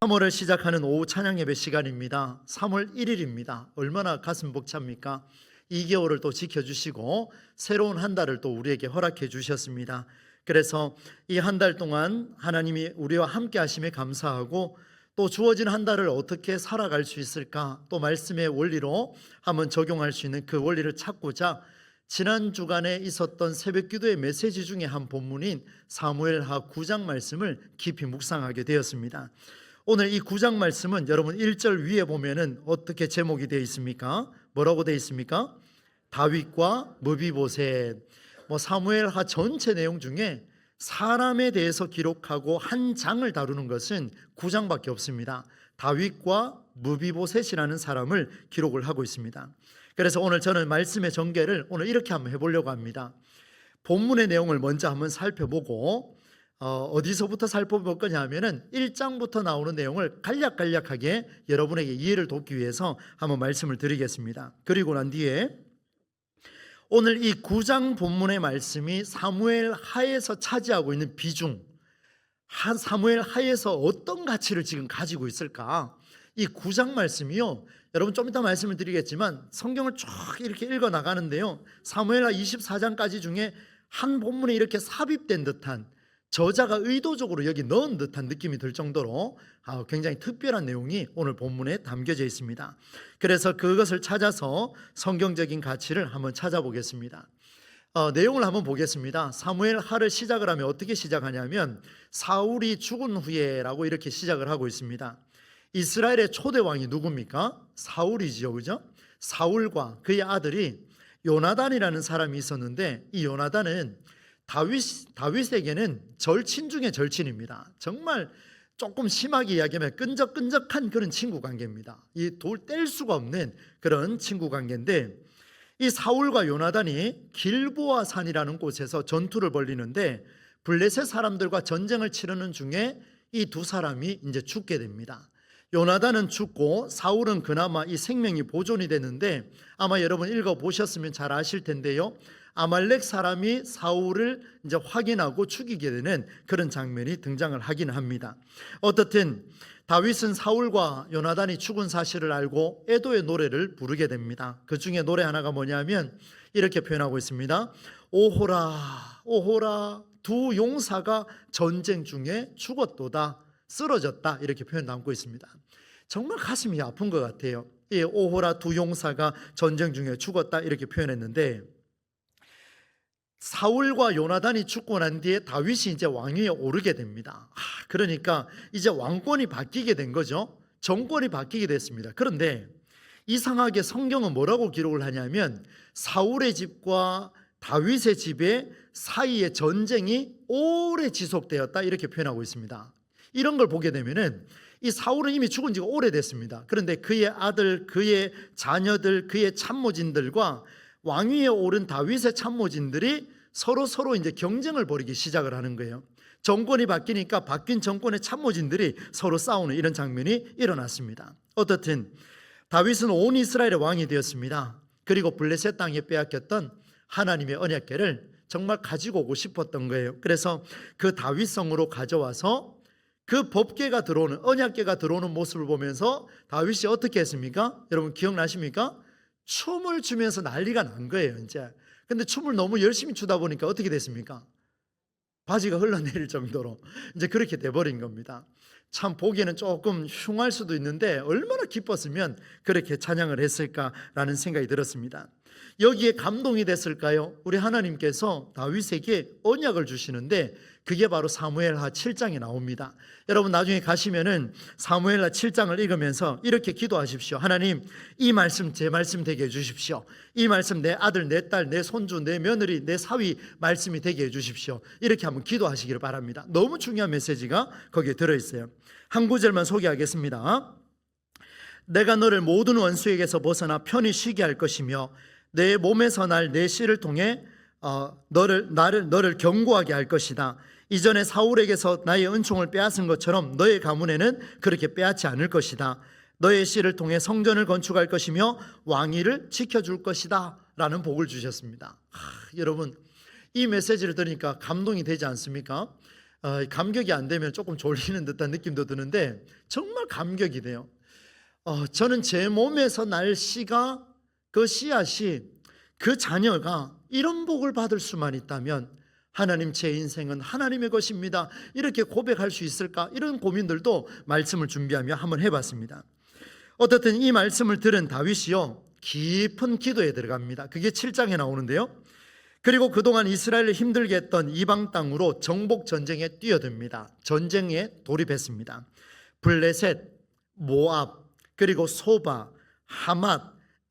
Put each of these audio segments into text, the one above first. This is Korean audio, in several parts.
3월을 시작하는 오후 찬양 예배 시간입니다. 3월 1일입니다. 얼마나 가슴 벅찹니까? 2개월을 또 지켜주시고 새로운 한 달을 또 우리에게 허락해 주셨습니다. 그래서 이 한 달 동안 하나님이 우리와 함께 하심에 감사하고, 또 주어진 한 달을 어떻게 살아갈 수 있을까, 또 말씀의 원리로 한번 적용할 수 있는 그 원리를 찾고자 지난 주간에 있었던 새벽기도의 메시지 중에 한 본문인 사무엘하 9장 말씀을 깊이 묵상하게 되었습니다. 오늘 이 9장 말씀은 여러분 1절 위에 보면은 어떻게 제목이 되어 있습니까? 뭐라고 되어 있습니까? 다윗과 무비보셋. 사무엘하 전체 내용 중에 사람에 대해서 기록하고 한 장을 다루는 것은 9장밖에 없습니다. 다윗과 무비보셋이라는 사람을 기록을 하고 있습니다. 그래서 오늘 저는 말씀의 전개를 오늘 이렇게 한번 해보려고 합니다. 본문의 내용을 먼저 한번 살펴보고 어디서부터 살펴볼 거냐 하면은 1장부터 나오는 내용을 간략하게 여러분에게 이해를 돕기 위해서 한번 말씀을 드리겠습니다. 그리고 난 뒤에 오늘 이 9장 본문의 말씀이 사무엘 하에서 차지하고 있는 비중, 사무엘 하에서 어떤 가치를 지금 가지고 있을까? 이 9장 말씀이요, 여러분 좀 이따 말씀을 드리겠지만 성경을 쭉 이렇게 읽어 나가는데요, 사무엘하 24장까지 중에 한 본문에 이렇게 삽입된 듯한, 저자가 의도적으로 여기 넣은 듯한 느낌이 들 정도로 굉장히 특별한 내용이 오늘 본문에 담겨져 있습니다. 그래서 그것을 찾아서 성경적인 가치를 한번 찾아보겠습니다. 내용을 한번 보겠습니다. 사무엘 하를 시작을 하면 어떻게 시작하냐면 사울이 죽은 후에라고 이렇게 시작을 하고 있습니다. 이스라엘의 초대 왕이 누굽니까? 사울이지요, 그죠? 사울과 그의 아들이 요나단이라는 사람이 있었는데, 이 요나단은 다윗에게는 절친 중에 절친입니다. 정말 조금 심하게 이야기하면 끈적끈적한 그런 친구 관계입니다. 이 돌 뗄 수가 없는 그런 친구 관계인데, 이 사울과 요나단이 길보아 산이라는 곳에서 전투를 벌이는데 블레셋 사람들과 전쟁을 치르는 중에 이 두 사람이 이제 죽게 됩니다. 요나단은 죽고 사울은 그나마 이 생명이 보존이 되는데, 아마 여러분 읽어보셨으면 잘 아실 텐데요, 아말렉 사람이 사울을 이제 확인하고 죽이게 되는 그런 장면이 등장을 하긴 합니다. 어떻든 다윗은 사울과 요나단이 죽은 사실을 알고 애도의 노래를 부르게 됩니다. 그 중에 노래 하나가 뭐냐면 이렇게 표현하고 있습니다. 오호라 오호라, 두 용사가 전쟁 중에 죽었도다, 쓰러졌다, 이렇게 표현 담고 있습니다. 정말 가슴이 아픈 것 같아요. 이 오호라, 두 용사가 전쟁 중에 죽었다, 이렇게 표현했는데, 사울과 요나단이 죽고 난 뒤에 다윗이 이제 왕위에 오르게 됩니다. 그러니까 이제 왕권이 바뀌게 된 거죠. 정권이 바뀌게 됐습니다. 그런데 이상하게 성경은 뭐라고 기록을 하냐면 사울의 집과 다윗의 집의 사이에 전쟁이 오래 지속되었다, 이렇게 표현하고 있습니다. 이런 걸 보게 되면은 이 사울은 이미 죽은 지가 오래됐습니다. 그런데 그의 아들, 그의 자녀들, 그의 참모진들과 왕위에 오른 다윗의 참모진들이 서로 이제 경쟁을 벌이기 시작을 하는 거예요. 정권이 바뀌니까 바뀐 정권의 참모진들이 서로 싸우는 이런 장면이 일어났습니다. 어떻든 다윗은 온 이스라엘의 왕이 되었습니다. 그리고 블레셋 땅에 빼앗겼던 하나님의 언약궤를 정말 가지고 오고 싶었던 거예요. 그래서 그 다윗성으로 가져와서 그 법궤가 들어오는, 언약궤가 들어오는 모습을 보면서 다윗이 어떻게 했습니까? 여러분 기억나십니까? 춤을 추면서 난리가 난 거예요, 이제. 근데 춤을 너무 열심히 추다 보니까 어떻게 됐습니까? 바지가 흘러내릴 정도로 이제 그렇게 돼버린 겁니다. 참 보기에는 조금 흉할 수도 있는데 얼마나 기뻤으면 그렇게 찬양을 했을까라는 생각이 들었습니다. 여기에 감동이 됐을까요? 우리 하나님께서 다윗에게 언약을 주시는데 그게 바로 사무엘하 7장에 나옵니다. 여러분 나중에 가시면은 사무엘하 7장을 읽으면서 이렇게 기도하십시오. 하나님, 이 말씀 제 말씀 되게 해주십시오. 이 말씀 내 아들, 내 딸, 내 손주, 내 며느리, 내 사위 말씀이 되게 해주십시오. 이렇게 한번 기도하시기를 바랍니다. 너무 중요한 메시지가 거기에 들어있어요. 한 구절만 소개하겠습니다. 내가 너를 모든 원수에게서 벗어나 편히 쉬게 할 것이며 내 몸에서 날 내 씨를 통해 너를 견고하게 할 것이다. 이전에 사울에게서 나의 은총을 빼앗은 것처럼 너의 가문에는 그렇게 빼앗지 않을 것이다. 너의 씨를 통해 성전을 건축할 것이며 왕위를 지켜줄 것이다 라는 복을 주셨습니다. 여러분 이 메시지를 들으니까 감동이 되지 않습니까? 감격이 안 되면 조금 졸리는 듯한 느낌도 드는데 정말 감격이 돼요. 저는 제 몸에서 날 씨가, 그 씨앗이, 그 자녀가 이런 복을 받을 수만 있다면 하나님, 제 인생은 하나님의 것입니다, 이렇게 고백할 수 있을까? 이런 고민들도 말씀을 준비하며 한번 해봤습니다. 어떻든 이 말씀을 들은 다윗이요, 깊은 기도에 들어갑니다. 그게 7장에 나오는데요. 그리고 그동안 이스라엘을 힘들게 했던 이방 땅으로 정복 전쟁에 뛰어듭니다. 전쟁에 돌입했습니다. 블레셋, 모압, 그리고 소바, 하맛,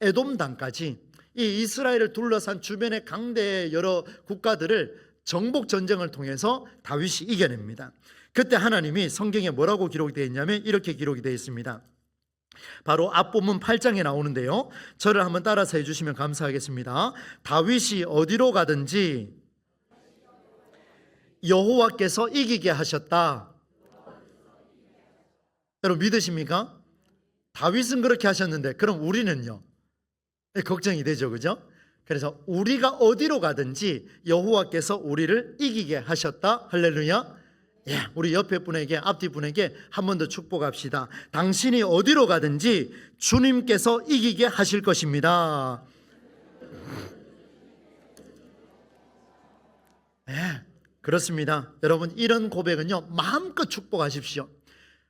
에돔 땅까지 이 이스라엘을 둘러싼 주변의 강대의 여러 국가들을 정복 전쟁을 통해서 다윗이 이겨냅니다. 그때 하나님이 성경에 뭐라고 기록이 되어 있냐면 이렇게 기록이 되어 있습니다. 바로 앞본문 8장에 나오는데요. 저를 한번 따라서 해주시면 감사하겠습니다. 다윗이 어디로 가든지 여호와께서 이기게 하셨다. 여러분 믿으십니까? 다윗은 그렇게 하셨는데 그럼 우리는요? 걱정이 되죠, 그죠? 그래서 우리가 어디로 가든지 여호와께서 우리를 이기게 하셨다. 할렐루야. 예, 우리 옆에 분에게, 앞뒤 분에게 한 번 더 축복합시다. 당신이 어디로 가든지 주님께서 이기게 하실 것입니다. 예, 그렇습니다. 여러분, 이런 고백은요, 마음껏 축복하십시오.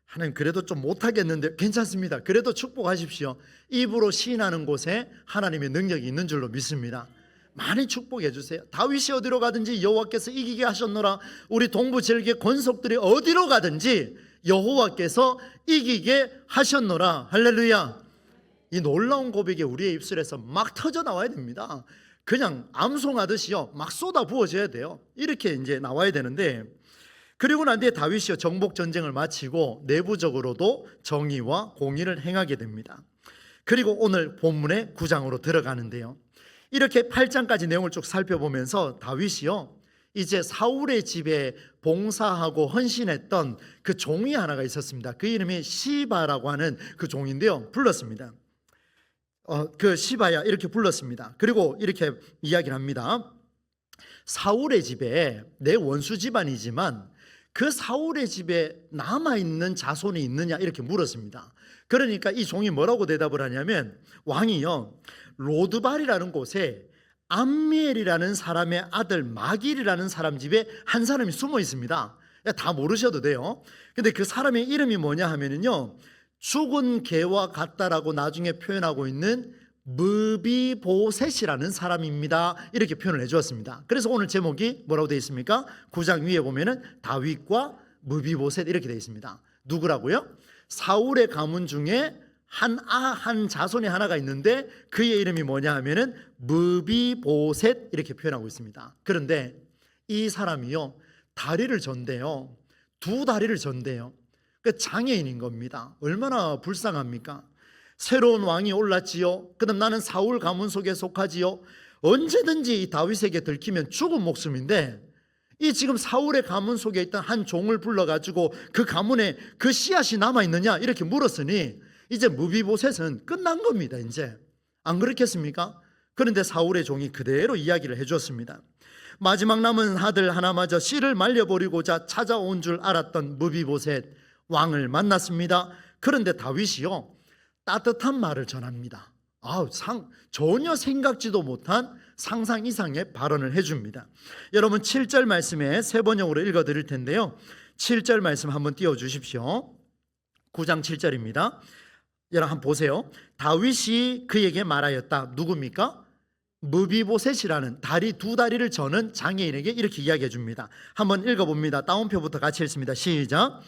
하나님, 그래도 좀 못하겠는데 괜찮습니다. 그래도 축복하십시오. 입으로 시인하는 곳에 하나님의 능력이 있는 줄로 믿습니다. 많이 축복해 주세요. 다윗이 어디로 가든지 여호와께서 이기게 하셨노라. 우리 동부 질개 권속들이 어디로 가든지 여호와께서 이기게 하셨노라. 할렐루야. 이 놀라운 고백이 우리의 입술에서 막 터져 나와야 됩니다. 그냥 암송하듯이요, 막 쏟아 부어져야 돼요. 이렇게 이제 나와야 되는데, 그리고 난 뒤에 다윗이 정복 전쟁을 마치고 내부적으로도 정의와 공의를 행하게 됩니다. 그리고 오늘 본문의 9장으로 들어가는데요. 이렇게 8장까지 내용을 쭉 살펴보면서 다윗이요, 이제 사울의 집에 봉사하고 헌신했던 그 종이 하나가 있었습니다. 그 이름이 시바라고 하는 그 종인데요, 불렀습니다. 그 시바야 이렇게 불렀습니다. 그리고 이렇게 이야기를 합니다. 사울의 집에, 내 원수 집안이지만 그 사울의 집에 남아있는 자손이 있느냐 이렇게 물었습니다. 그러니까 이 종이 뭐라고 대답을 하냐면, 왕이요, 로드발이라는 곳에 암미엘이라는 사람의 아들 마길이라는 사람 집에 한 사람이 숨어 있습니다. 다 모르셔도 돼요. 근데 그 사람의 이름이 뭐냐 하면은요, 죽은 개와 같다라고 나중에 표현하고 있는 무비보셋이라는 사람입니다. 이렇게 표현을 해주었습니다. 그래서 오늘 제목이 뭐라고 되어 있습니까? 9장 위에 보면은 다윗과 무비보셋 이렇게 되어 있습니다. 누구라고요? 사울의 가문 중에 한 자손이 하나가 있는데 그의 이름이 뭐냐 하면은 무비보셋 이렇게 표현하고 있습니다. 그런데 이 사람이요, 다리를 전대요. 두 다리를 전대요. 그 장애인인 겁니다. 얼마나 불쌍합니까? 새로운 왕이 올랐지요. 그다음 나는 사울 가문 속에 속하지요. 언제든지 이 다윗에게 들키면 죽은 목숨인데, 이 지금 사울의 가문 속에 있던 한 종을 불러가지고 그 가문에 그 씨앗이 남아있느냐 이렇게 물었으니 이제 무비보셋은 끝난 겁니다. 이제 안 그렇겠습니까? 그런데 사울의 종이 그대로 이야기를 해줬습니다. 마지막 남은 아들 하나마저 씨를 말려버리고자 찾아온 줄 알았던 무비보셋 왕을 만났습니다. 그런데 다윗이요, 따뜻한 말을 전합니다. 전혀 생각지도 못한 상상 이상의 발언을 해줍니다. 여러분 7절 말씀에 새 번역으로 읽어드릴 텐데요, 7절 말씀 한번 띄워주십시오. 9장 7절입니다. 여러분 한번 보세요. 다윗이 그에게 말하였다. 누굽니까? 무비보셋이라는 두 다리를 저는 장애인에게 이렇게 이야기해 줍니다. 한번 읽어봅니다. 따옴표부터 같이 읽습니다. 시작.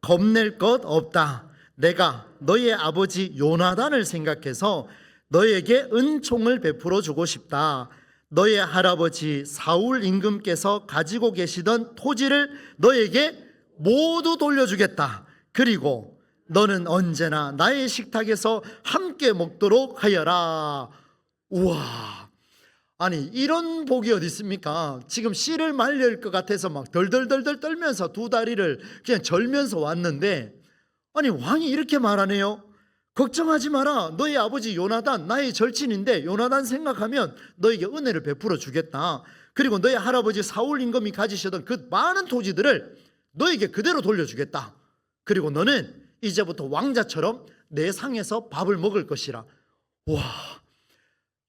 겁낼 것 없다. 내가 너의 아버지 요나단을 생각해서 너에게 은총을 베풀어 주고 싶다. 너의 할아버지 사울 임금께서 가지고 계시던 토지를 너에게 모두 돌려주겠다. 그리고 너는 언제나 나의 식탁에서 함께 먹도록 하여라. 우와, 아니 이런 복이 어디 있습니까? 지금 씨를 말릴 것 같아서 막 덜덜덜덜 떨면서 두 다리를 그냥 절면서 왔는데, 아니 왕이 이렇게 말하네요. 걱정하지 마라. 너희 아버지 요나단 나의 절친인데 요나단 생각하면 너에게 은혜를 베풀어 주겠다. 그리고 너희 할아버지 사울 임금이 가지시던 그 많은 토지들을 너에게 그대로 돌려주겠다. 그리고 너는 이제부터 왕자처럼 내 상에서 밥을 먹을 것이라. 와,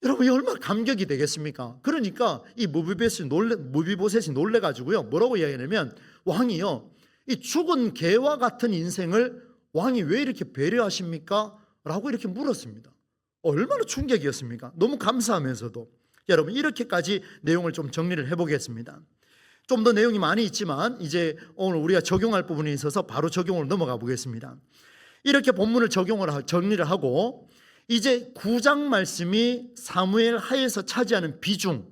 여러분, 이 얼마나 감격이 되겠습니까? 그러니까 이 무비보셋이 놀래가지고요, 뭐라고 이야기하냐면, 왕이요, 이 죽은 개와 같은 인생을 왕이 왜 이렇게 배려하십니까? 라고 이렇게 물었습니다. 얼마나 충격이었습니까? 너무 감사하면서도. 여러분, 이렇게까지 내용을 좀 정리를 해보겠습니다. 좀 더 내용이 많이 있지만 이제 오늘 우리가 적용할 부분이 있어서 바로 적용으로 넘어가 보겠습니다. 이렇게 본문을 정리를 하고 이제 9장 말씀이 사무엘 하에서 차지하는 비중,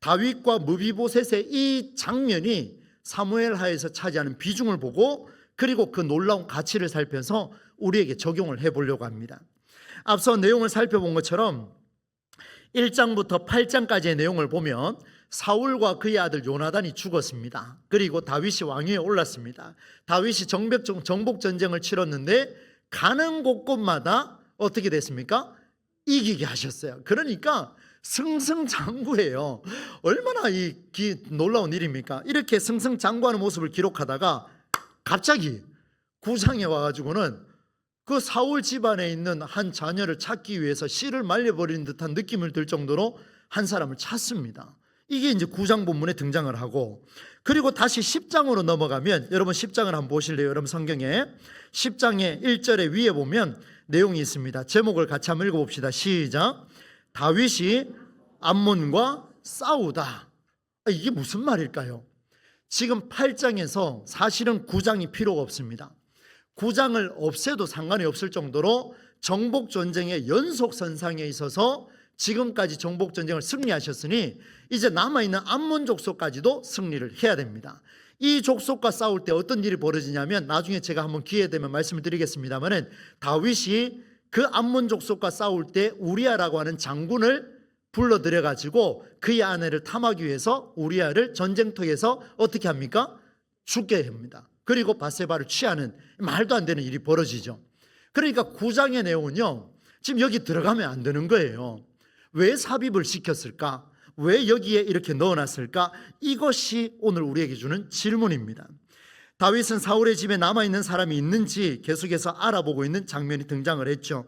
다윗과 무비보셋의 이 장면이 사무엘 하에서 차지하는 비중을 보고, 그리고 그 놀라운 가치를 살펴서 우리에게 적용을 해보려고 합니다. 앞서 내용을 살펴본 것처럼 1장부터 8장까지의 내용을 보면 사울과 그의 아들 요나단이 죽었습니다. 그리고 다윗이 왕위에 올랐습니다. 다윗이 정복 전쟁을 치렀는데 가는 곳곳마다 어떻게 됐습니까? 이기게 하셨어요. 그러니까 승승장구예요. 얼마나 놀라운 일입니까? 이렇게 승승장구하는 모습을 기록하다가 갑자기 9장에 와가지고는 그 사울 집안에 있는 한 자녀를 찾기 위해서 씨를 말려버리는 듯한 느낌을 들 정도로 한 사람을 찾습니다. 이게 이제 9장 본문에 등장을 하고, 그리고 다시 10장으로 넘어가면, 여러분 10장을 한번 보실래요? 여러분 성경에 10장의 1절에 위에 보면 내용이 있습니다. 제목을 같이 한번 읽어봅시다. 시작. 다윗이 암몬과 싸우다. 이게 무슨 말일까요? 지금 8장에서 사실은 9장이 필요가 없습니다. 9장을 없애도 상관이 없을 정도로 정복전쟁의 연속선상에 있어서 지금까지 정복전쟁을 승리하셨으니 이제 남아있는 암몬 족속까지도 승리를 해야 됩니다. 이 족속과 싸울 때 어떤 일이 벌어지냐면, 나중에 제가 한번 기회 되면 말씀을 드리겠습니다만, 다윗이 그 암몬 족속과 싸울 때 우리아라고 하는 장군을 불러들여 가지고 그의 아내를 탐하기 위해서 우리아를 전쟁터에서 어떻게 합니까? 죽게 합니다. 그리고 바세바를 취하는 말도 안 되는 일이 벌어지죠. 그러니까 9장의 내용은요, 지금 여기 들어가면 안 되는 거예요. 왜 삽입을 시켰을까? 왜 여기에 이렇게 넣어놨을까? 이것이 오늘 우리에게 주는 질문입니다. 다윗은 사울의 집에 남아있는 사람이 있는지 계속해서 알아보고 있는 장면이 등장을 했죠.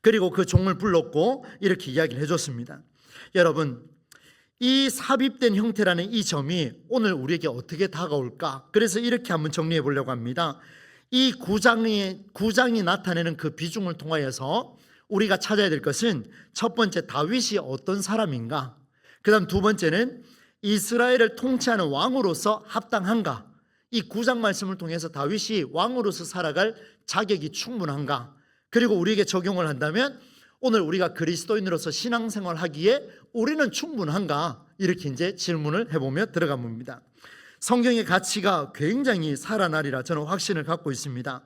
그리고 그 종을 불렀고 이렇게 이야기를 해줬습니다. 여러분, 이 삽입된 형태라는 이 점이 오늘 우리에게 어떻게 다가올까? 그래서 이렇게 한번 정리해 보려고 합니다. 이 9장이 나타내는 그 비중을 통하여서 우리가 찾아야 될 것은, 첫 번째, 다윗이 어떤 사람인가? 그 다음 두 번째는 이스라엘을 통치하는 왕으로서 합당한가? 이 9장 말씀을 통해서 다윗이 왕으로서 살아갈 자격이 충분한가? 그리고 우리에게 적용을 한다면 오늘 우리가 그리스도인으로서 신앙생활 하기에 우리는 충분한가? 이렇게 이제 질문을 해보며 들어가 봅니다. 성경의 가치가 굉장히 살아나리라 저는 확신을 갖고 있습니다.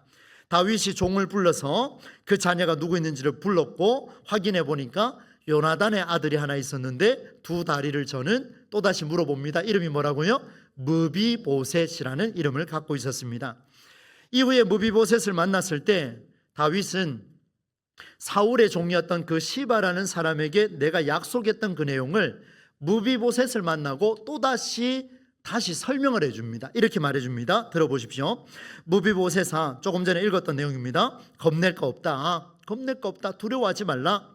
다윗이 종을 불러서 그 자녀가 누구 있는지를 불렀고 확인해 보니까 요나단의 아들이 하나 있었는데 두 다리를 저는 또다시 물어봅니다. 이름이 뭐라고요? 무비보셋이라는 이름을 갖고 있었습니다. 이후에 무비보셋을 만났을 때 다윗은 사울의 종이었던 그 시바라는 사람에게 내가 약속했던 그 내용을 무비보셋을 만나고 또다시 설명을 해줍니다. 이렇게 말해줍니다. 들어보십시오. 무비보셋아, 조금 전에 읽었던 내용입니다. 겁낼 거 없다. 두려워하지 말라.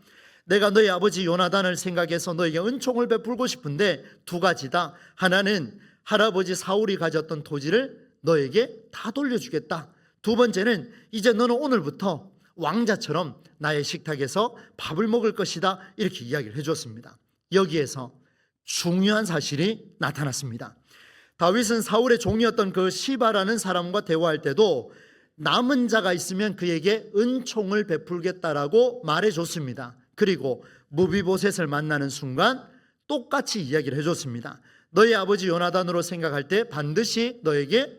내가 너희 아버지 요나단을 생각해서 너에게 은총을 베풀고 싶은데 두 가지다. 하나는 할아버지 사울이 가졌던 토지를 너에게 다 돌려주겠다. 두 번째는 이제 너는 오늘부터 왕자처럼 나의 식탁에서 밥을 먹을 것이다. 이렇게 이야기를 해줬습니다. 여기에서 중요한 사실이 나타났습니다. 다윗은 사울의 종이었던 그 시바라는 사람과 대화할 때도 남은 자가 있으면 그에게 은총을 베풀겠다라고 말해줬습니다. 그리고 무비보셋을 만나는 순간 똑같이 이야기를 해줬습니다. 너희 아버지 요나단으로 생각할 때 반드시 너에게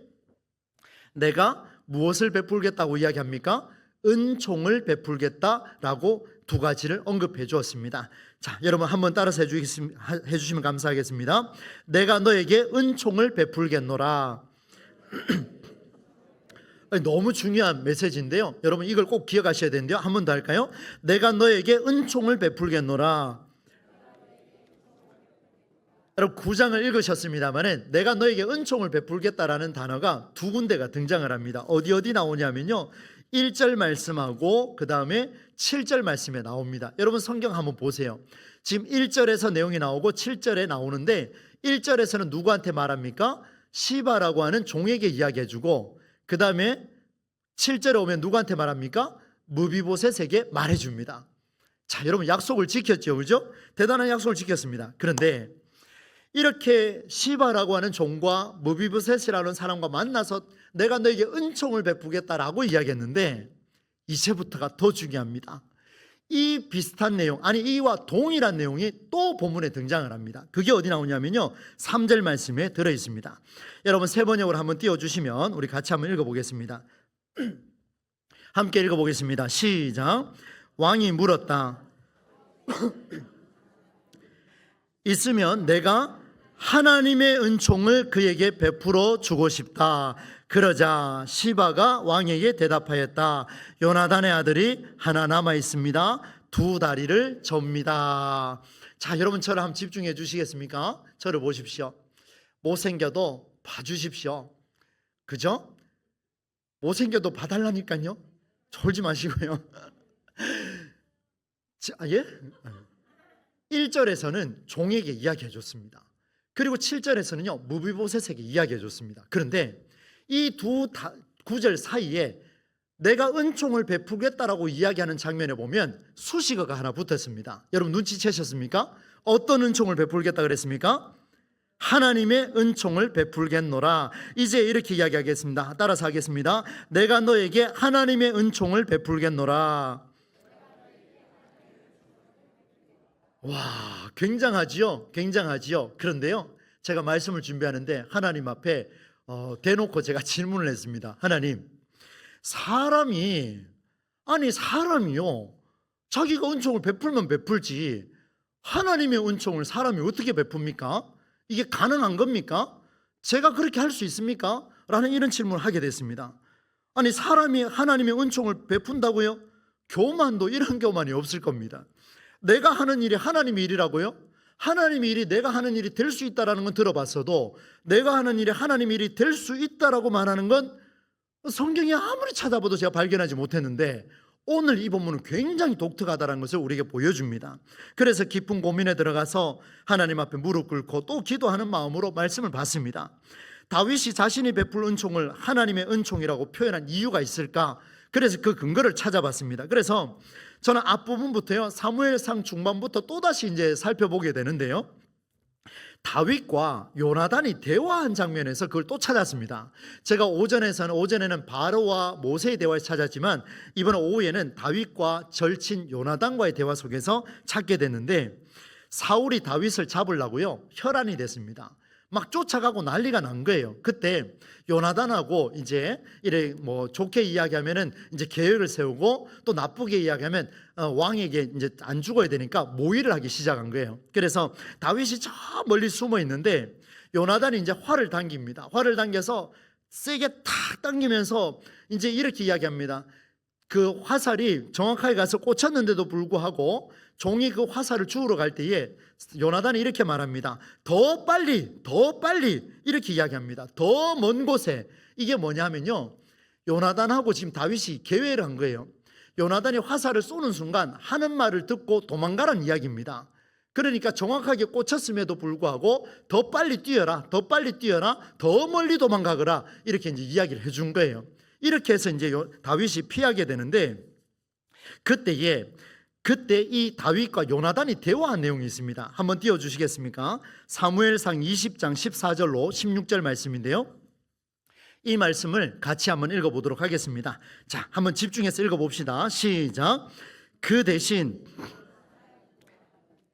내가 무엇을 베풀겠다고 이야기합니까? 은총을 베풀겠다라고 두 가지를 언급해 주었습니다. 자, 여러분 한번 따라서 해주시면 감사하겠습니다. 내가 너에게 은총을 베풀겠노라. 너무 중요한 메시지인데요. 여러분 이걸 꼭 기억하셔야 되는데요. 한 번 더 할까요? 내가 너에게 은총을 베풀겠노라. 여러분 9장을 읽으셨습니다만 내가 너에게 은총을 베풀겠다라는 단어가 두 군데가 등장을 합니다. 어디 나오냐면요, 1절 말씀하고 그 다음에 7절 말씀에 나옵니다. 여러분 성경 한번 보세요. 지금 1절에서 내용이 나오고 7절에 나오는데 1절에서는 누구한테 말합니까? 시바라고 하는 종에게 이야기해주고, 그 다음에 7절에 오면 누구한테 말합니까? 무비보셋에게 말해줍니다. 자, 여러분 약속을 지켰죠, 그죠? 대단한 약속을 지켰습니다. 그런데 이렇게 시바라고 하는 종과 무비보셋이라는 사람과 만나서 내가 너에게 은총을 베푸겠다라고 이야기했는데 이제부터가 더 중요합니다. 이 비슷한 내용, 아니 이와 동일한 내용이 또 본문에 등장을 합니다. 그게 어디 나오냐면요, 3절 말씀에 들어있습니다. 여러분 세 번역으로 한번 띄워주시면 우리 같이 한번 읽어보겠습니다. 함께 읽어보겠습니다. 시작. 왕이 물었다. 있으면 내가 하나님의 은총을 그에게 베풀어 주고 싶다. 그러자 시바가 왕에게 대답하였다. 요나단의 아들이 하나 남아 있습니다. 두 다리를 접니다. 자, 여러분 저를 한번 집중해 주시겠습니까? 저를 보십시오. 못생겨도 봐주십시오. 그죠? 못생겨도 봐달라니까요. 졸지 마시고요. 자, 예? 1절에서는 종에게 이야기해 줬습니다. 그리고 7절에서는요 무비보셋에게 이야기해 줬습니다. 그런데 이 두 구절 사이에 내가 은총을 베푸겠다라고 이야기하는 장면에 보면 수식어가 하나 붙었습니다. 여러분 눈치채셨습니까? 어떤 은총을 베풀겠다 그랬습니까? 하나님의 은총을 베풀겠노라. 이제 이렇게 이야기하겠습니다. 따라서 하겠습니다. 내가 너에게 하나님의 은총을 베풀겠노라. 와, 굉장하지요? 굉장하지요? 그런데요, 제가 말씀을 준비하는데 하나님 앞에 대놓고 제가 질문을 했습니다. 하나님, 사람이요 자기가 은총을 베풀면 베풀지 하나님의 은총을 사람이 어떻게 베풉니까? 이게 가능한 겁니까? 제가 그렇게 할 수 있습니까? 라는 이런 질문을 하게 됐습니다. 아니 사람이 하나님의 은총을 베푼다고요? 교만도 이런 교만이 없을 겁니다. 내가 하는 일이 하나님의 일이라고요? 하나님의 일이 내가 하는 일이 될 수 있다는 건 들어봤어도 내가 하는 일이 하나님의 일이 될 수 있다라고 말하는 건 성경에 아무리 찾아봐도 제가 발견하지 못했는데 오늘 이 본문은 굉장히 독특하다는 것을 우리에게 보여줍니다. 그래서 깊은 고민에 들어가서 하나님 앞에 무릎 꿇고 또 기도하는 마음으로 말씀을 받습니다. 다윗이 자신이 베풀 은총을 하나님의 은총이라고 표현한 이유가 있을까? 그래서 그 근거를 찾아봤습니다. 그래서 저는 앞부분부터요 사무엘상 중반부터 또다시 이제 살펴보게 되는데요, 다윗과 요나단이 대화한 장면에서 그걸 또 찾았습니다. 제가 오전에는 바로와 모세의 대화에서 찾았지만 이번 오후에는 다윗과 절친 요나단과의 대화 속에서 찾게 됐는데, 사울이 다윗을 잡으려고요 혈안이 됐습니다. 막 쫓아가고 난리가 난 거예요. 그때 요나단하고 이제 이래 뭐 좋게 이야기하면은 이제 계획을 세우고 또 나쁘게 이야기하면 왕에게 이제 안 죽어야 되니까 모의를 하기 시작한 거예요. 그래서 다윗이 저 멀리 숨어 있는데 요나단이 이제 활을 당깁니다. 활을 당겨서 세게 탁 당기면서 이제 이렇게 이야기합니다. 그 화살이 정확하게 가서 꽂혔는데도 불구하고 종이 그 화살을 주우러 갈 때에 요나단이 이렇게 말합니다. 더 빨리 이렇게 이야기합니다. 더 먼 곳에. 이게 뭐냐면요, 요나단하고 지금 다윗이 계획을 한 거예요. 요나단이 화살을 쏘는 순간 하는 말을 듣고 도망가라는 이야기입니다. 그러니까 정확하게 꽂혔음에도 불구하고 더 빨리 뛰어라, 더 멀리 도망가거라, 이렇게 이제 이야기를 해준 거예요. 이렇게 해서 이제 다윗이 피하게 되는데, 그때 이 다윗과 요나단이 대화한 내용이 있습니다. 한번 띄워주시겠습니까? 사무엘상 20장 14절로 16절 말씀인데요, 이 말씀을 같이 한번 읽어보도록 하겠습니다. 자, 한번 집중해서 읽어봅시다. 시작. 그 대신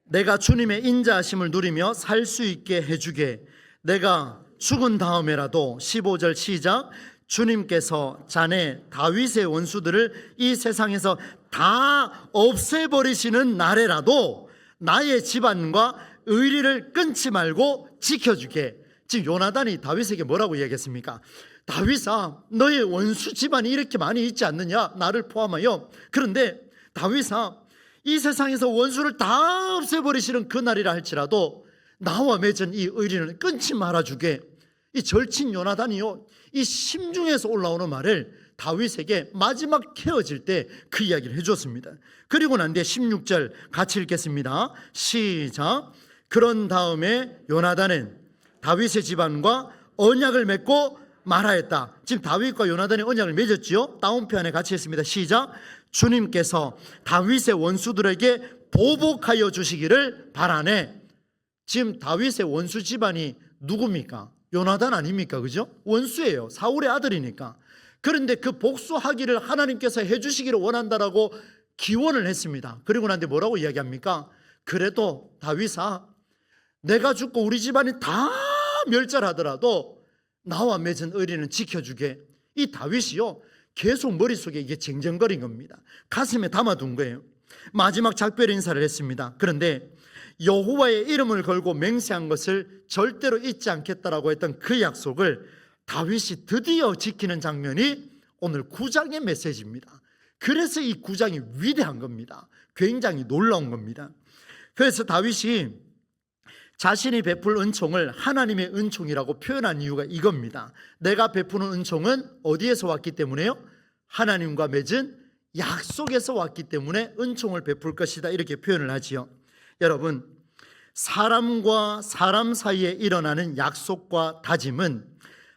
내가 주님의 인자하심을 누리며 살 수 있게 해주게. 내가 죽은 다음에라도, 15절 시작. 주님께서 자네 다윗의 원수들을 이 세상에서 다 없애버리시는 날에라도 나의 집안과 의리를 끊지 말고 지켜주게. 지금 요나단이 다윗에게 뭐라고 얘기했습니까? 다윗아, 너의 원수 집안이 이렇게 많이 있지 않느냐, 나를 포함하여. 그런데 다윗아, 이 세상에서 원수를 다 없애버리시는 그날이라 할지라도 나와 맺은 이 의리는 끊지 말아주게. 이 절친 요나단이요, 이 심중에서 올라오는 말을 다윗에게 마지막 헤어질 때 그 이야기를 해줬습니다. 그리고 난 뒤에 16절 같이 읽겠습니다. 시작. 그런 다음에 요나단은 다윗의 집안과 언약을 맺고 말하였다. 지금 다윗과 요나단이 언약을 맺었지요. 다운편에 같이 했습니다. 시작. 주님께서 다윗의 원수들에게 보복하여 주시기를 바라네. 지금 다윗의 원수 집안이 누굽니까? 요나단 아닙니까? 그죠? 원수예요. 사울의 아들이니까. 그런데 그 복수하기를 하나님께서 해주시기를 원한다라고 기원을 했습니다. 그리고 난 뒤에 뭐라고 이야기합니까? 그래도 다윗아, 내가 죽고 우리 집안이 다 멸절하더라도 나와 맺은 의리는 지켜주게. 이 다윗이요, 계속 머릿속에 이게 쟁쟁거린 겁니다. 가슴에 담아둔 거예요. 마지막 작별 인사를 했습니다. 그런데 여호와의 이름을 걸고 맹세한 것을 절대로 잊지 않겠다라고 했던 그 약속을 다윗이 드디어 지키는 장면이 오늘 9장의 메시지입니다. 그래서 이 9장이 위대한 겁니다. 굉장히 놀라운 겁니다. 그래서 다윗이 자신이 베풀 은총을 하나님의 은총이라고 표현한 이유가 이겁니다. 내가 베푸는 은총은 어디에서 왔기 때문에요? 하나님과 맺은 약속에서 왔기 때문에 은총을 베풀 것이다, 이렇게 표현을 하지요. 여러분, 사람과 사람 사이에 일어나는 약속과 다짐은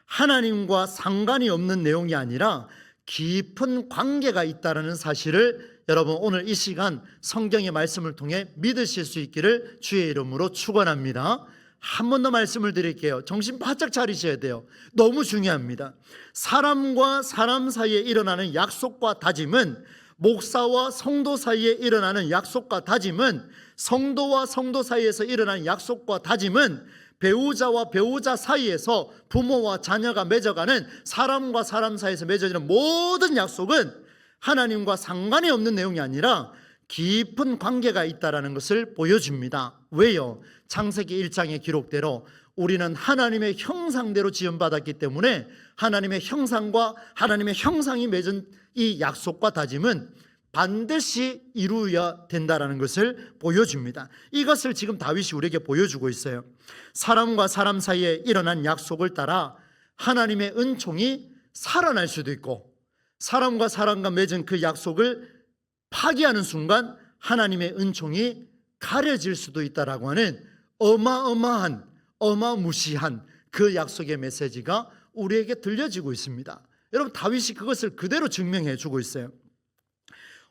하나님과 상관이 없는 내용이 아니라 깊은 관계가 있다는 사실을 여러분 오늘 이 시간 성경의 말씀을 통해 믿으실 수 있기를 주의 이름으로 축원합니다. 한 번 더 말씀을 드릴게요. 정신 바짝 차리셔야 돼요. 너무 중요합니다. 사람과 사람 사이에 일어나는 약속과 다짐은, 목사와 성도 사이에 일어나는 약속과 다짐은, 성도와 성도 사이에서 일어나는 약속과 다짐은, 배우자와 배우자 사이에서 부모와 자녀가 맺어가는, 사람과 사람 사이에서 맺어지는 모든 약속은 하나님과 상관이 없는 내용이 아니라 깊은 관계가 있다는 것을 보여줍니다. 왜요? 창세기 1장의 기록대로 우리는 하나님의 형상대로 지음받았기 때문에 하나님의 형상과 하나님의 형상이 맺은 이 약속과 다짐은 반드시 이루어야 된다는 것을 보여줍니다. 이것을 지금 다윗이 우리에게 보여주고 있어요. 사람과 사람 사이에 일어난 약속을 따라 하나님의 은총이 살아날 수도 있고, 사람과 사람과 맺은 그 약속을 파기하는 순간 하나님의 은총이 가려질 수도 있다라고 하는 어마어마한, 어마무시한 그 약속의 메시지가 우리에게 들려지고 있습니다. 여러분, 다윗이 그것을 그대로 증명해 주고 있어요.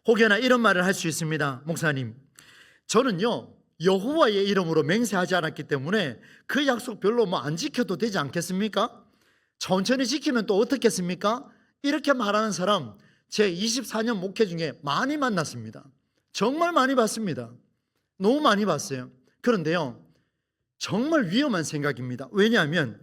혹여나 이런 말을 할 수 있습니다. 목사님, 저는요 여호와의 이름으로 맹세하지 않았기 때문에 그 약속 별로 안 지켜도 되지 않겠습니까? 천천히 지키면 또 어떻겠습니까? 이렇게 말하는 사람 제 24년 목회 중에 많이 만났습니다. 정말 많이 봤습니다. 너무 많이 봤어요. 그런데요, 정말 위험한 생각입니다. 왜냐하면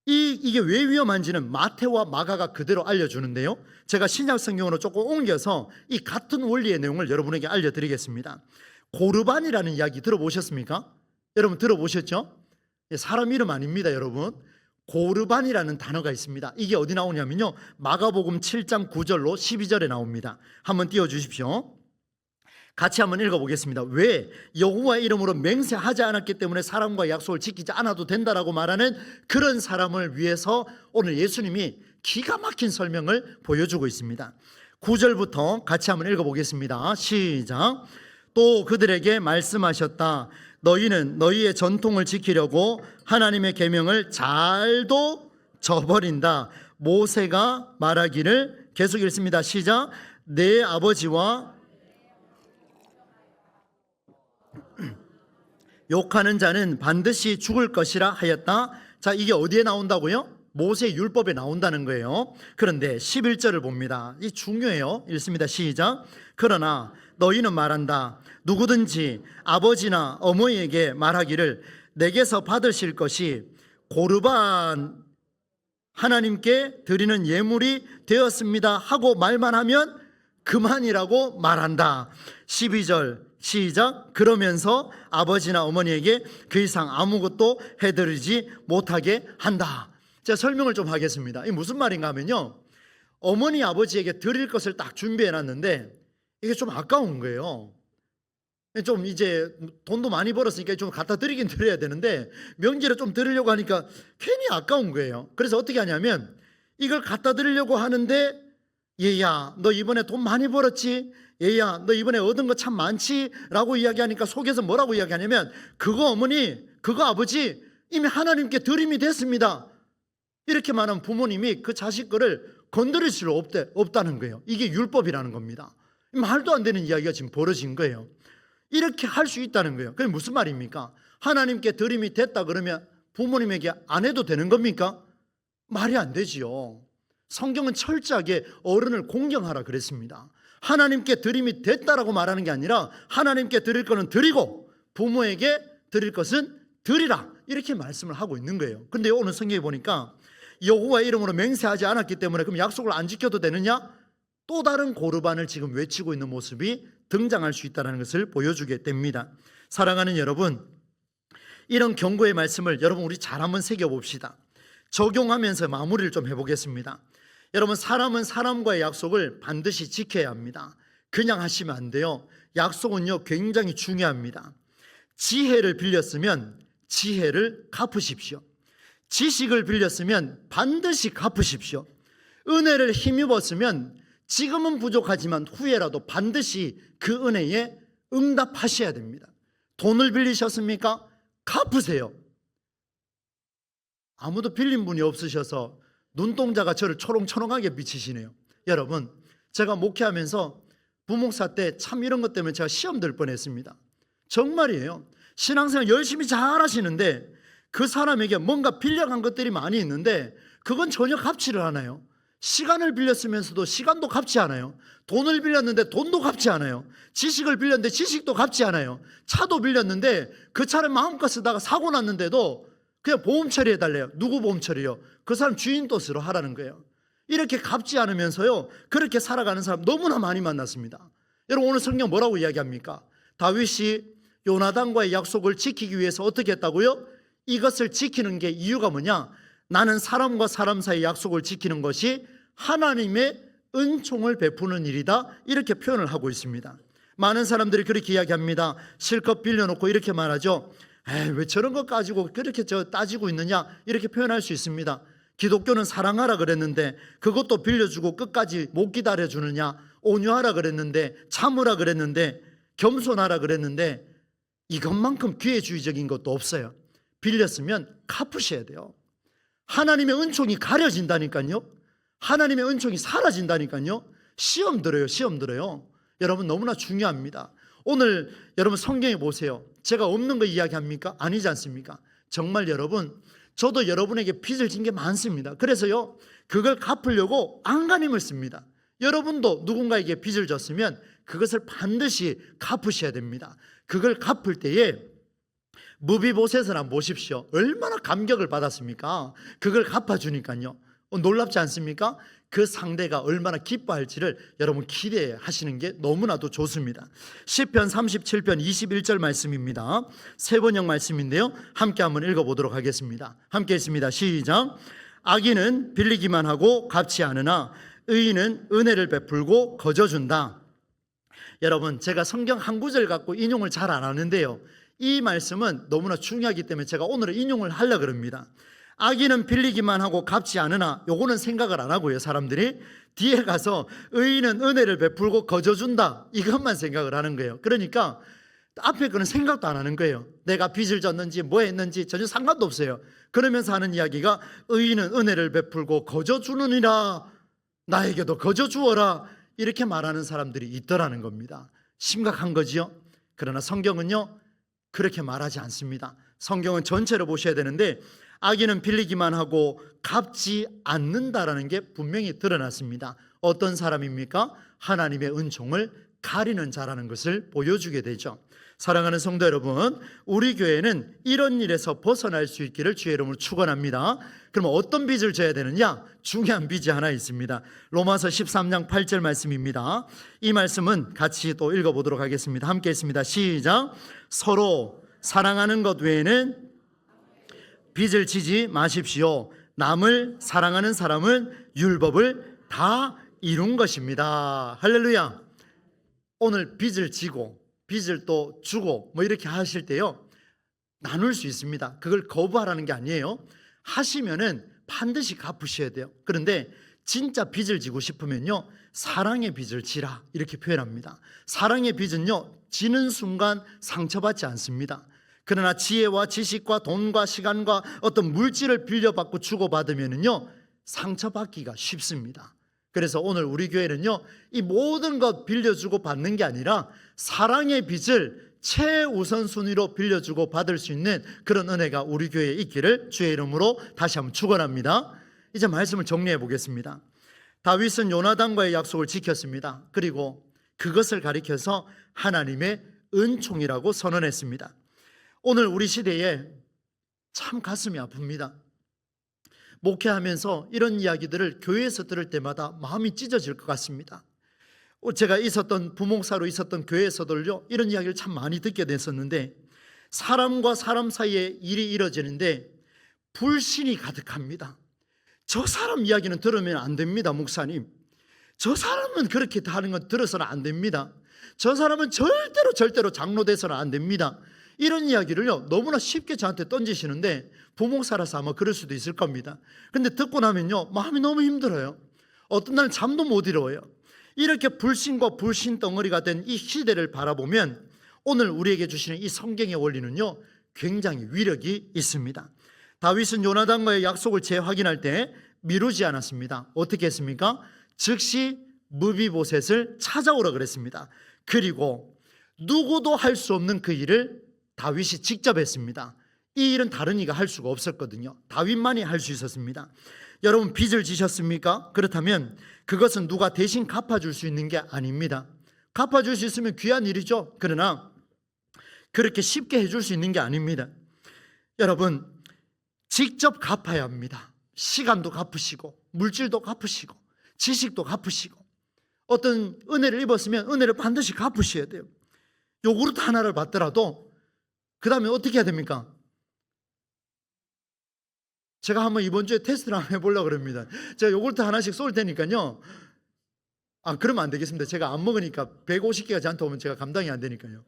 이게 왜 위험한지는 마태와 마가가 그대로 알려주는데요, 제가 신약 성경으로 조금 옮겨서 이 같은 원리의 내용을 여러분에게 알려드리겠습니다. 고르반이라는 이야기 들어보셨습니까? 여러분 들어보셨죠? 사람 이름 아닙니다, 여러분. 고르반이라는 단어가 있습니다. 이게 어디 나오냐면요, 마가복음 7장 9절로 12절에 나옵니다. 한번 띄워주십시오. 같이 한번 읽어보겠습니다. 왜 여호와의 이름으로 맹세하지 않았기 때문에 사람과 약속을 지키지 않아도 된다라고 말하는 그런 사람을 위해서 오늘 예수님이 기가 막힌 설명을 보여주고 있습니다. 9절부터 같이 한번 읽어보겠습니다. 시작. 또 그들에게 말씀하셨다. 너희는 너희의 전통을 지키려고 하나님의 계명을 잘도 저버린다. 모세가 말하기를, 계속 읽습니다. 시작. 내 아버지와 욕하는 자는 반드시 죽을 것이라 하였다. 자, 이게 어디에 나온다고요? 모세 율법에 나온다는 거예요. 그런데 11절을 봅니다. 이 중요해요. 읽습니다. 시작. 그러나 너희는 말한다. 누구든지 아버지나 어머니에게 말하기를 내게서 받으실 것이 고르반 하나님께 드리는 예물이 되었습니다 하고 말만 하면 그만이라고 말한다. 12절 시작. 그러면서 아버지나 어머니에게 그 이상 아무것도 해드리지 못하게 한다. 제가 설명을 좀 하겠습니다. 이게 무슨 말인가 하면요, 어머니 아버지에게 드릴 것을 딱 준비해 놨는데 이게 좀 아까운 거예요. 좀 이제 돈도 많이 벌었으니까 좀 갖다 드리긴 드려야 되는데 명절에 좀 드리려고 하니까 괜히 아까운 거예요. 그래서 어떻게 하냐면 이걸 갖다 드리려고 하는데 얘야 너 이번에 돈 많이 벌었지? 얘야 너 이번에 얻은 거 참 많지? 라고 이야기하니까 속에서 뭐라고 이야기하냐면 그거 어머니 그거 아버지 이미 하나님께 드림이 됐습니다. 이렇게 말하면 부모님이 그 자식 거를 건드릴 수 없다는 거예요. 이게 율법이라는 겁니다. 말도 안 되는 이야기가 지금 벌어진 거예요. 이렇게 할 수 있다는 거예요. 그게 무슨 말입니까? 하나님께 드림이 됐다 그러면 부모님에게 안 해도 되는 겁니까? 말이 안 되지요. 성경은 철저하게 어른을 공경하라 그랬습니다. 하나님께 드림이 됐다라고 말하는 게 아니라 하나님께 드릴 것은 드리고 부모에게 드릴 것은 드리라 이렇게 말씀을 하고 있는 거예요. 그런데 오늘 성경에 보니까 여호와의 이름으로 맹세하지 않았기 때문에 그럼 약속을 안 지켜도 되느냐? 또 다른 고르반을 지금 외치고 있는 모습이 등장할 수 있다는 것을 보여주게 됩니다. 사랑하는 여러분, 이런 경고의 말씀을 여러분 우리 잘 한번 새겨봅시다. 적용하면서 마무리를 좀 해보겠습니다. 여러분 사람은 사람과의 약속을 반드시 지켜야 합니다. 그냥 하시면 안 돼요. 약속은요 굉장히 중요합니다. 지혜를 빌렸으면 지혜를 갚으십시오. 지식을 빌렸으면 반드시 갚으십시오. 은혜를 힘입었으면 지금은 부족하지만 후에라도 반드시 그 은혜에 응답하셔야 됩니다. 돈을 빌리셨습니까? 갚으세요. 아무도 빌린 분이 없으셔서 눈동자가 저를 초롱초롱하게 비치시네요. 여러분 제가 목회하면서 부목사 때 참 이런 것 때문에 제가 시험 들 뻔했습니다. 정말이에요. 신앙생활 열심히 잘 하시는데 그 사람에게 뭔가 빌려간 것들이 많이 있는데 그건 전혀 갚지를 않아요. 시간을 빌렸으면서도 시간도 갚지 않아요. 돈을 빌렸는데 돈도 갚지 않아요. 지식을 빌렸는데 지식도 갚지 않아요. 차도 빌렸는데 그 차를 마음껏 쓰다가 사고 났는데도 그냥 보험 처리해달래요. 누구 보험 처리요? 그 사람 주인 뜻으로 하라는 거예요. 이렇게 갚지 않으면서요 그렇게 살아가는 사람 너무나 많이 만났습니다. 여러분 오늘 성경 뭐라고 이야기합니까? 다윗이 요나단과의 약속을 지키기 위해서 어떻게 했다고요? 이것을 지키는 게 이유가 뭐냐? 나는 사람과 사람 사이의 약속을 지키는 것이 하나님의 은총을 베푸는 일이다 이렇게 표현을 하고 있습니다. 많은 사람들이 그렇게 이야기합니다. 실컷 빌려놓고 이렇게 말하죠. 왜 저런 거 가지고 그렇게 따지고 있느냐 이렇게 표현할 수 있습니다. 기독교는 사랑하라 그랬는데 그것도 빌려주고 끝까지 못 기다려주느냐, 온유하라 그랬는데 참으라 그랬는데 겸손하라 그랬는데 이것만큼 기회주의적인 것도 없어요. 빌렸으면 갚으셔야 돼요. 하나님의 은총이 가려진다니까요. 하나님의 은총이 사라진다니까요. 시험 들어요. 시험 들어요. 여러분 너무나 중요합니다. 오늘 여러분 성경에 보세요. 제가 없는 거 이야기합니까? 아니지 않습니까? 정말 여러분 저도 여러분에게 빚을 진 게 많습니다. 그래서요 그걸 갚으려고 안간힘을 씁니다. 여러분도 누군가에게 빚을 졌으면 그것을 반드시 갚으셔야 됩니다. 그걸 갚을 때에 무비보셋을 한번 보십시오. 얼마나 감격을 받았습니까? 그걸 갚아주니까요. 놀랍지 않습니까? 그 상대가 얼마나 기뻐할지를 여러분 기대하시는 게 너무나도 좋습니다. 시편 37편 21절 말씀입니다. 세 번역 말씀인데요. 함께 한번 읽어보도록 하겠습니다. 함께 읽습니다. 시작. 악인은 빌리기만 하고 갚지 않으나 의인은 은혜를 베풀고 거저준다. 여러분 제가 성경 한 구절 갖고 인용을 잘 안 하는데요. 이 말씀은 너무나 중요하기 때문에 제가 오늘은 인용을 하려고 합니다. 악인은 빌리기만 하고 갚지 않으나 요거는 생각을 안 하고요. 사람들이 뒤에 가서 의인은 은혜를 베풀고 거저준다 이것만 생각을 하는 거예요. 그러니까 앞에 거는 생각도 안 하는 거예요. 내가 빚을 졌는지 뭐 했는지 전혀 상관도 없어요. 그러면서 하는 이야기가 의인은 은혜를 베풀고 거저주느니라 나에게도 거저주어라 이렇게 말하는 사람들이 있더라는 겁니다. 심각한 거지요. 그러나 성경은요 그렇게 말하지 않습니다. 성경은 전체로 보셔야 되는데 악인은 빌리기만 하고 갚지 않는다라는 게 분명히 드러났습니다. 어떤 사람입니까? 하나님의 은총을 가리는 자라는 것을 보여주게 되죠. 사랑하는 성도 여러분, 우리 교회는 이런 일에서 벗어날 수 있기를 주의 이름으로 축원합니다. 그럼 어떤 빚을 져야 되느냐? 중요한 빚이 하나 있습니다. 로마서 13장 8절 말씀입니다. 이 말씀은 같이 또 읽어보도록 하겠습니다. 함께 했습니다. 시작. 서로 사랑하는 것 외에는 빚을 지지 마십시오. 남을 사랑하는 사람은 율법을 다 이룬 것입니다. 할렐루야. 오늘 빚을 지고 빚을 또 주고 뭐 이렇게 하실 때요, 나눌 수 있습니다. 그걸 거부하라는 게 아니에요. 하시면은 반드시 갚으셔야 돼요. 그런데 진짜 빚을 지고 싶으면요, 사랑의 빚을 지라 이렇게 표현합니다. 사랑의 빚은요, 지는 순간 상처받지 않습니다. 그러나 지혜와 지식과 돈과 시간과 어떤 물질을 빌려받고 주고받으면요, 상처받기가 쉽습니다. 그래서 오늘 우리 교회는요, 이 모든 것 빌려주고 받는 게 아니라 사랑의 빚을 최우선순위로 빌려주고 받을 수 있는 그런 은혜가 우리 교회에 있기를 주의 이름으로 다시 한번 축원합니다. 이제 말씀을 정리해 보겠습니다. 다윗은 요나단과의 약속을 지켰습니다. 그리고 그것을 가리켜서 하나님의 은총이라고 선언했습니다. 오늘 우리 시대에 참 가슴이 아픕니다. 목회하면서 이런 이야기들을 교회에서 들을 때마다 마음이 찢어질 것 같습니다. 제가 있었던 부목사로 있었던 교회에서도요, 이런 이야기를 참 많이 듣게 됐었는데, 사람과 사람 사이에 일이 이루어지는데 불신이 가득합니다. 저 사람 이야기는 들으면 안 됩니다, 목사님. 저 사람은 그렇게 하는 건 들어서는 안 됩니다. 저 사람은 절대로 장로 돼서는 안 됩니다. 이런 이야기를요, 너무나 쉽게 저한테 던지시는데, 부목사라서 아마 그럴 수도 있을 겁니다. 근데 듣고 나면요, 마음이 너무 힘들어요. 어떤 날은 잠도 못 이루어요. 이렇게 불신과 불신 덩어리가 된 이 시대를 바라보면 오늘 우리에게 주시는 이 성경의 원리는요, 굉장히 위력이 있습니다. 다윗은 요나단과의 약속을 재확인할 때 미루지 않았습니다. 어떻게 했습니까? 즉시 무비보셋을 찾아오라 그랬습니다. 그리고 누구도 할 수 없는 그 일을 다윗이 직접 했습니다. 이 일은 다른 이가 할 수가 없었거든요. 다윗만이 할 수 있었습니다. 여러분, 빚을 지셨습니까? 그렇다면 그것은 누가 대신 갚아줄 수 있는 게 아닙니다. 갚아줄 수 있으면 귀한 일이죠. 그러나 그렇게 쉽게 해줄 수 있는 게 아닙니다. 여러분, 직접 갚아야 합니다. 시간도 갚으시고 물질도 갚으시고 지식도 갚으시고, 어떤 은혜를 입었으면 은혜를 반드시 갚으셔야 돼요. 요구르트 하나를 받더라도 그 다음에 어떻게 해야 됩니까? 제가 한번 이번 주에 테스트를 한번 해보려고 합니다. 제가 요구르트 하나씩 쏠 테니까요. 그러면 안 되겠습니다. 제가 안 먹으니까 150개가 저한테 오면 제가 감당이 안 되니까요.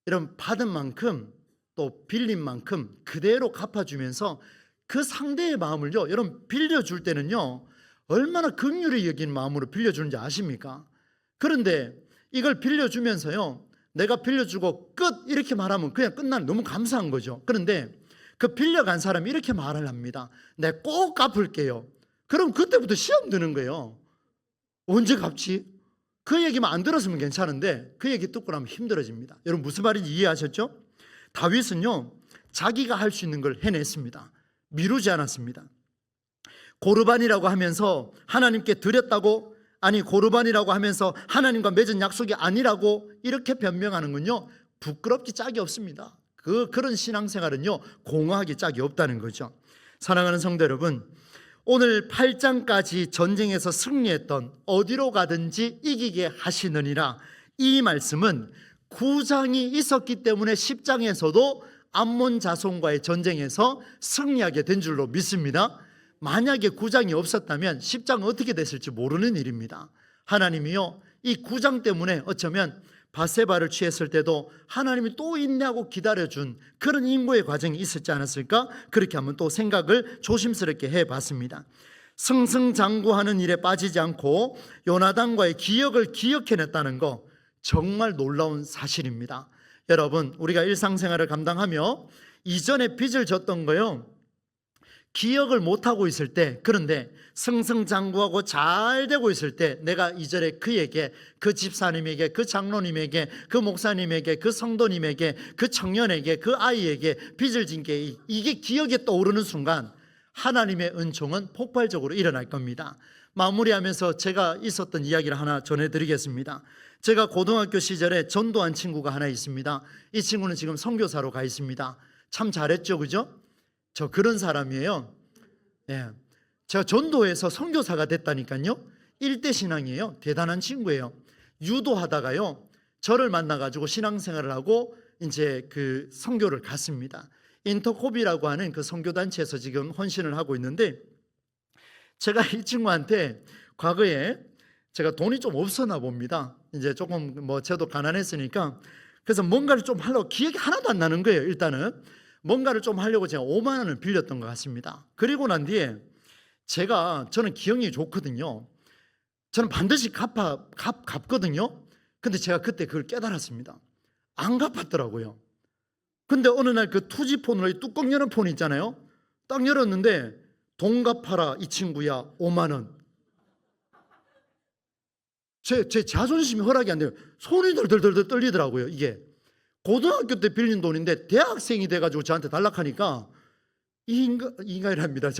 여러분, 받은 만큼 또 빌린 만큼 그대로 갚아주면서 그 상대의 마음을요, 여러분, 빌려줄 때는요, 얼마나 긍휼히 여긴 마음으로 빌려주는지 아십니까? 그런데 이걸 빌려주면서요, 내가 빌려주고 끝 이렇게 말하면 그냥 끝나는, 너무 감사한 거죠. 그런데 그 빌려간 사람이 이렇게 말을 합니다. 내가 꼭 갚을게요. 그럼 그때부터 시험 드는 거예요. 언제 갚지? 그 얘기만 안 들었으면 괜찮은데 그 얘기 듣고 나면 힘들어집니다. 여러분, 무슨 말인지 이해하셨죠? 다윗은요, 자기가 할 수 있는 걸 해냈습니다. 미루지 않았습니다. 고르반이라고 하면서 하나님께 드렸다고, 아니 고르반이라고 하면서 하나님과 맺은 약속이 아니라고 이렇게 변명하는 건요, 부끄럽기 짝이 없습니다. 그런 신앙생활은요, 공허하기 짝이 없다는 거죠. 사랑하는 성도 여러분, 오늘 8장까지 전쟁에서 승리했던 어디로 가든지 이기게 하시느니라, 이 말씀은 9장이 있었기 때문에 10장에서도 암몬 자손과의 전쟁에서 승리하게 된 줄로 믿습니다. 만약에 9장이 없었다면 10장은 어떻게 됐을지 모르는 일입니다. 하나님이요, 이 9장 때문에 어쩌면 바세바를 취했을 때도 하나님이 또 인내하고 기다려준 그런 인고의 과정이 있었지 않았을까? 그렇게 한번 또 생각을 조심스럽게 해봤습니다. 승승장구하는 일에 빠지지 않고 요나단과의 기억을 기억해냈다는 거, 정말 놀라운 사실입니다. 여러분, 우리가 일상생활을 감당하며 이전에 빚을 졌던 거요, 기억을 못하고 있을 때, 그런데 승승장구하고 잘 되고 있을 때 내가 이전에 그에게, 그 집사님에게, 그 장로님에게, 그 목사님에게, 그 성도님에게, 그 청년에게, 그 아이에게 빚을 진 게 이게 기억에 떠오르는 순간 하나님의 은총은 폭발적으로 일어날 겁니다. 마무리하면서 제가 있었던 이야기를 하나 전해드리겠습니다. 제가 고등학교 시절에 전도한 친구가 하나 있습니다. 이 친구는 지금 선교사로 가 있습니다. 참 잘했죠, 그죠? 저 그런 사람이에요. 예. 제가 전도해서 선교사가 됐다니까요. 1대 신앙이에요. 대단한 친구예요. 유도하다가요, 저를 만나가지고 신앙생활을 하고 이제 그 선교를 갔습니다. 인터코비라고 하는 그 선교단체에서 지금 헌신을 하고 있는데, 제가 이 친구한테 과거에 제가 돈이 좀 없었나 봅니다. 이제 조금 뭐 저도 가난했으니까. 그래서 뭔가를 좀 하려고 기억이 하나도 안 나는 거예요. 일단은 뭔가를 좀 하려고 제가 5만 원을 빌렸던 것 같습니다. 그리고 난 뒤에 저는 기억력이 좋거든요. 저는 반드시 갚거든요. 근데 제가 그때 그걸 깨달았습니다. 안 갚았더라고요. 근데 어느 날 그 투지폰으로 이 뚜껑 여는 폰 있잖아요. 딱 열었는데 돈 갚아라 이 친구야 5만 원. 제 자존심이 허락이 안 돼요. 손이 덜덜덜 떨리더라고요. 이게 고등학교 때 빌린 돈인데 대학생이 돼가지고 저한테 달락하니까 이 인간이랍니다.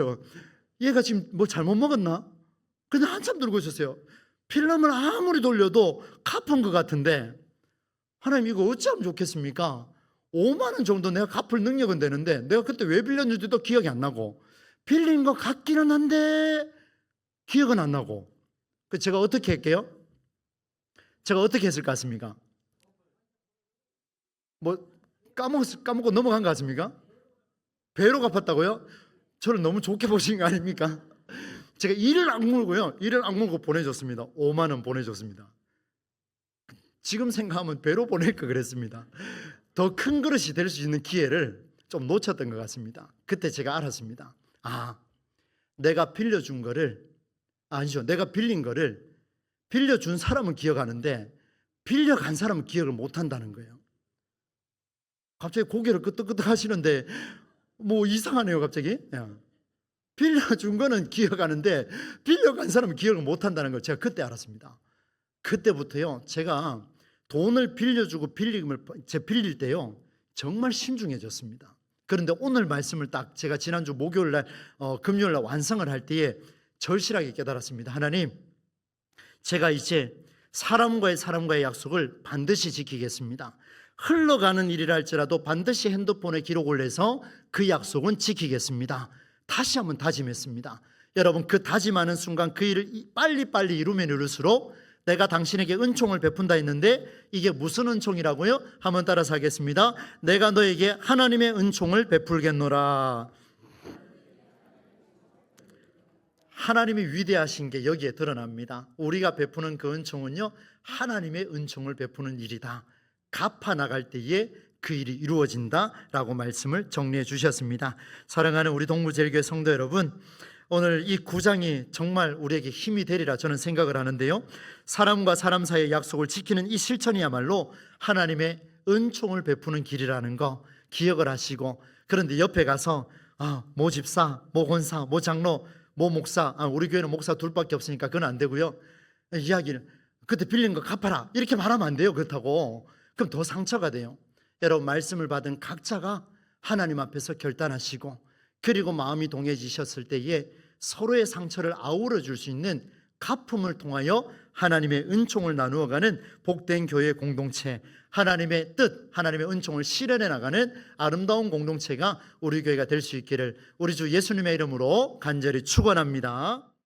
얘가 지금 뭐 잘못 먹었나? 근데 한참 들고 있었어요. 필름을 아무리 돌려도 갚은 것 같은데 하나님 이거 어찌하면 좋겠습니까? 5만 원 정도 내가 갚을 능력은 되는데 내가 그때 왜 빌렸는지도 기억이 안 나고 빌린 것 같기는 한데 기억은 안 나고 제가 어떻게 할게요? 제가 어떻게 했을 것 같습니까? 뭐 까먹고 넘어간 것 같습니까? 배로 갚았다고요? 저를 너무 좋게 보신 거 아닙니까? 제가 이를 악물고 보내줬습니다. 5만 원 보내줬습니다. 지금 생각하면 배로 보낼 걸 그랬습니다. 더 큰 그릇이 될 수 있는 기회를 좀 놓쳤던 것 같습니다. 그때 제가 알았습니다. 내가 빌려준 거를 내가 빌린 거를 빌려준 사람은 기억하는데 빌려간 사람은 기억을 못한다는 거예요. 갑자기 고개를 끄덕끄덕 하시는데 뭐 이상하네요. 갑자기 빌려준 거는 기억하는데 빌려간 사람은 기억을 못한다는 걸 제가 그때 알았습니다. 그때부터요 제가 돈을 빌려주고 빌릴 때요 정말 신중해졌습니다. 그런데 오늘 말씀을 딱 제가 지난주 목요일날 금요일날 완성을 할 때에 절실하게 깨달았습니다. 하나님, 제가 이제 사람과의 약속을 반드시 지키겠습니다. 흘러가는 일이라 할지라도 반드시 핸드폰에 기록을 해서 그 약속은 지키겠습니다. 다시 한번 다짐했습니다. 여러분, 그 다짐하는 순간 그 일을 빨리빨리 이루면 이룰수록 내가 당신에게 은총을 베푼다 했는데 이게 무슨 은총이라고요? 한번 따라서 하겠습니다. 내가 너에게 하나님의 은총을 베풀겠노라. 하나님이 위대하신 게 여기에 드러납니다. 우리가 베푸는 그 은총은요 하나님의 은총을 베푸는 일이다. 갚아 나갈 때에 그 일이 이루어진다라고 말씀을 정리해 주셨습니다. 사랑하는 우리 동부제일교회 성도 여러분, 오늘 이 9장이 정말 우리에게 힘이 되리라 저는 생각을 하는데요, 사람과 사람 사이의 약속을 지키는 이 실천이야말로 하나님의 은총을 베푸는 길이라는 거 기억을 하시고, 그런데 옆에 가서 모 집사, 모 권사, 모 장로, 모 목사, 우리 교회는 목사 둘밖에 없으니까 그건 안 되고요, 이야기를 그때 빌린 거 갚아라 이렇게 말하면 안 돼요. 그렇다고 그럼 더 상처가 돼요. 여러분, 말씀을 받은 각자가 하나님 앞에서 결단하시고, 그리고 마음이 동해지셨을 때에 서로의 상처를 아우러 줄 수 있는 갚음을 통하여 하나님의 은총을 나누어가는 복된 교회 공동체, 하나님의 뜻, 하나님의 은총을 실현해 나가는 아름다운 공동체가 우리 교회가 될 수 있기를 우리 주 예수님의 이름으로 간절히 축원합니다.